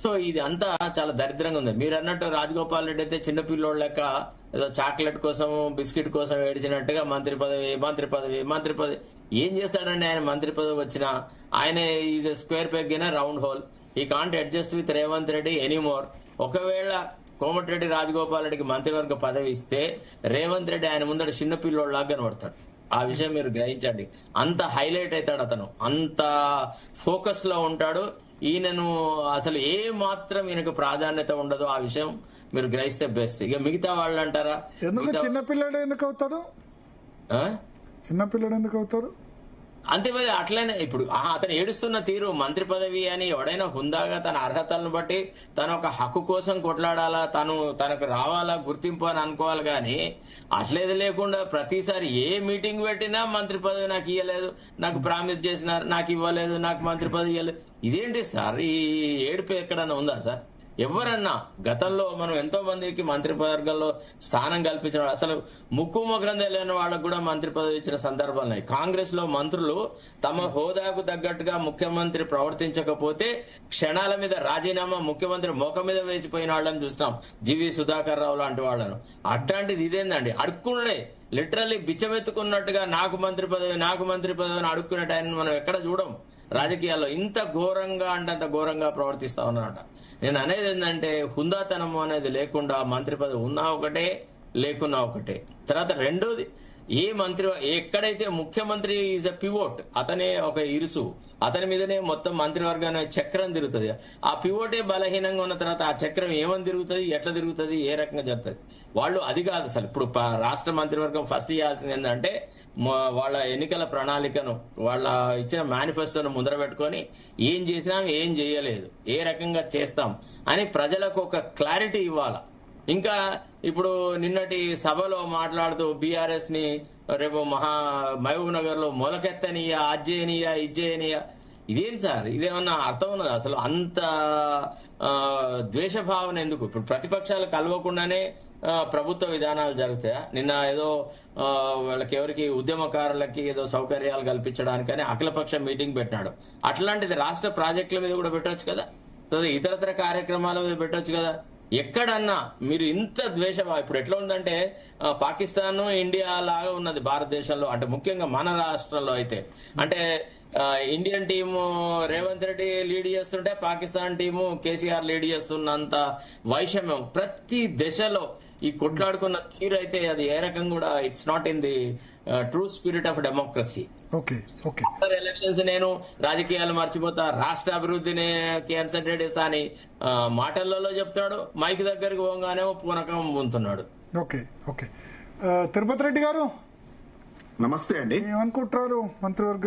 So ఇది అంతా చాలా దరిద్రంగా ఉంది. మీరు అన్నట్టు రాజగోపాల్ రెడ్డి అయితే చిన్న పిల్లోడు లెక్క ఏదో చాక్లెట్ కోసం బిస్కెట్ కోసం ఏడిచినట్టుగా మంత్రి పదవి మంత్రి పదవి మంత్రి పదవి ఏం చేస్తాడండి ఆయన? మంత్రి పదవి వచ్చినా ఆయన is a square peg in round hole. He can't adjust with Revanth Reddy anymore. ఒకవేళ కోమటిరెడ్డి రాజగోపాల్ రెడ్డికి మంత్రివర్గ పదవి ఇస్తే రేవంత్ రెడ్డి ఆయన ముందర చిన్న పిల్లోడ్లాగా కనబడతాడు. ఆ విషయం మీరు గ్రహించండి. అంత హైలైట్ అవుతాడు అతను, అంత ఫోకస్ లో ఉంటాడు. ఈయనను అసలు ఏ మాత్రం ఈయనకు ప్రాధాన్యత ఉండదు. ఆ విషయం మీరు గ్రహిస్తే బెస్ట్. ఇక మిగతా వాళ్ళు అంటారా, చిన్నపిల్లడు ఎందుకు అవుతాడు? చిన్నపిల్లడు ఎందుకు అవుతారు? అంతే మరి. అట్లనే ఇప్పుడు అతను ఏడుస్తున్న తీరు, మంత్రి పదవి అని ఎవడైనా హుందాగా తన అర్హతలను బట్టి తన ఒక హక్కు కోసం కొట్లాడాలా, తనకు రావాలా గుర్తింపు అని అనుకోవాలి. కానీ అట్లేదు లేకుండా ప్రతిసారి ఏ మీటింగ్ పెట్టినా మంత్రి పదవి నాకు ఇవ్వలేదు, నాకు ప్రామిస్ చేసినారు, నాకు ఇవ్వలేదు, నాకు మంత్రి పదవి ఇవ్వలేదు. ఇదేంటి సార్? ఈ ఏడుపు ఎక్కడన్నా ఉందా సార్? ఎవరన్నా గతంలో మనం ఎంతో మందికి మంత్రివర్గంలో స్థానం కల్పించిన, అసలు ముక్కు ముఖం తెలియని వాళ్ళకు కూడా మంత్రి పదవి ఇచ్చిన సందర్భాలు ఉన్నాయి. కాంగ్రెస్ లో మంత్రులు తమ హోదాకు తగ్గట్టుగా ముఖ్యమంత్రి ప్రవర్తించకపోతే క్షణాల మీద రాజీనామా, ముఖ్యమంత్రి మోక మీద వేసిపోయిన వాళ్ళని చూసినాం, జీవి సుధాకర్ రావు లాంటి వాళ్ళను. అట్లాంటిది ఇదేందండి? అడుక్కున్నాడే, లిటరల్లీ బిచ్చమెత్తుకున్నట్టుగా నాకు మంత్రి పదవి నాకు మంత్రి పదవిని అడుక్కునే టైం మనం ఎక్కడ చూడం రాజకీయాల్లో. ఇంత ఘోరంగా అంటే అంత ఘోరంగా ప్రవర్తిస్తా ఉన్నమాట. నేను అనేది ఏంటంటే హుందాతనము అనేది లేకుండా మంత్రి పదవి ఉన్నా ఒకటే లేకున్నా ఒకటే. తర్వాత రెండోది, ఏ మంత్రి ఎక్కడైతే ముఖ్యమంత్రి ఈజ్ అ పివోట్, అతనే ఒక ఇరుసు, అతని మీదనే మొత్తం మంత్రివర్గాన్ని చక్రం తిరుగుతుంది. ఆ పివోటే బలహీనంగా ఉన్న తర్వాత ఆ చక్రం ఏమని తిరుగుతుంది, ఎట్లా తిరుగుతుంది, ఏ రకంగా జరుగుతుంది? వాళ్ళు అది కాదు అసలు. ఇప్పుడు రాష్ట్ర మంత్రివర్గం ఫస్ట్ చేయాల్సింది ఏంటంటే వాళ్ళ ఎన్నికల ప్రణాళికను, వాళ్ళ ఇచ్చిన మేనిఫెస్టోను ముందర పెట్టుకొని ఏం చేసినాం, ఏం చేయలేదు, ఏ రకంగా చేస్తాం అని ప్రజలకు ఒక క్లారిటీ ఇవ్వాల. ఇంకా ఇప్పుడు నిన్నటి సభలో మాట్లాడుతూ బీఆర్ఎస్ ని రేపు మహబూబ్ నగర్ లో మొలకెత్తనియా, అజ్జేనియా, ఇజ్జేనియా, ఇదేం సార్? ఇదేమన్నా అర్థం ఉన్నది అసలు? అంత ద్వేషభావన ఎందుకు? ఇప్పుడు ప్రతిపక్షాలు కలవకుండానే ప్రభుత్వ విధానాలు జరుగుతాయా? నిన్న ఏదో వాళ్ళకి ఎవరికి ఉద్యమకారులకి ఏదో సౌకర్యాలు కల్పించడానికని అఖిలపక్ష మీటింగ్ పెట్టినాడు. అట్లాంటిది రాష్ట్ర ప్రాజెక్టుల మీద కూడా పెట్టవచ్చు కదా, ఇతరత్ర కార్యక్రమాల మీద పెట్టవచ్చు కదా. ఎక్కడన్నా మీరు ఇంత ఇప్పుడు ఎట్లా ఉందంటే పాకిస్తాన్ ఇండియా లాగా ఉన్నది భారతదేశంలో, అంటే ముఖ్యంగా మన రాష్ట్రంలో అయితే. అంటే Indian team Revanth Reddy lead చేస్తుంటే పాకిస్తాన్ టీము కేసీఆర్ లీడ్ చేస్తున్నంత వైషమ్యం ప్రతి దశలో ఈ కొట్లాడుకున్న తీరు అయితే అది ఏ రకం కూడా it's not in the true spirit of democracy. Elections నేను రాజకీయాలు మర్చిపోతా, రాష్ట్ర అభివృద్ధిని కాన్సన్ట్రేట్ చేస్తా అని మాటలలో చెప్తాడు, మైక్ దగ్గరికి పోగానే పూనకం పొందుతున్నాడు. తిరుపతి రెడ్డి గారు నమస్తే అండి. ఏమనుకుంటారు మంత్రివర్గ